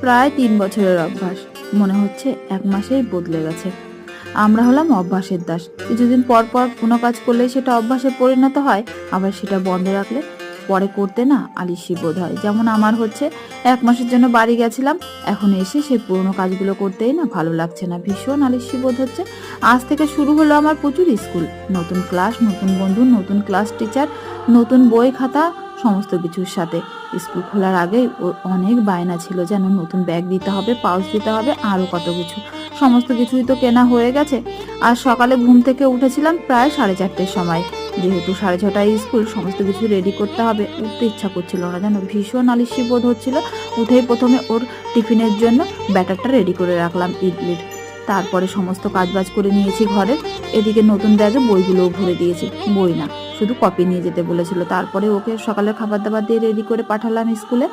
প্রায় 3 বছরের অভ্যাস, মনে হচ্ছে 1 মাসেই বদলে গেছে। আমরা হলাম অভ্যাসের দাস। কিছুদিন পর পর কোনো কাজ করলেই সেটা অভ্যাসে পরিণত হয়, আবার সেটা বন্ধ রাখলে পরে করতে না আলিস্যি বোধ হয়। যেমন আমার হচ্ছে, 1 মাসের জন্য বাড়ি গেছিলাম, এখন এসে সেই পুরোনো কাজগুলো করতেই না ভালো লাগছে না, ভীষণ আলিস্যি বোধ হচ্ছে। আজ থেকে শুরু হলো আমার প্রচুর স্কুল, নতুন ক্লাস, নতুন বন্ধু, নতুন ক্লাস টিচার, নতুন বই খাতা, সমস্ত কিছুর সাথে। স্কুল খোলার আগেই ওর অনেক বায়না ছিল, যেন নতুন ব্যাগ দিতে হবে, পাউচ দিতে হবে, আরও কত কিছু। সমস্ত কিছুই তো কেনা হয়ে গেছে। আর সকালে ঘুম থেকে উঠেছিলাম প্রায় 4:30-র সময়, যেহেতু 6:30টায় স্কুল, সমস্ত কিছু রেডি করতে হবে। উঠতে ইচ্ছা করছিল না, যেন ভীষণ আলিস্যি বোধ হচ্ছিল। উঠেই প্রথমে ওর টিফিনের জন্য ব্যাটারটা রেডি করে রাখলাম ইডলির। তারপরে সমস্ত কাজবাজ করে নিয়েছি ঘরে। এদিকে নতুন ব্যাগে বইগুলোও ভরে দিয়েছি। বই না, শুধু কপি নিয়ে যেতে বলেছিল। তারপরে ওকে সকালের খাবার দাবার দিয়ে রেডি করে পাঠালাম স্কুলে।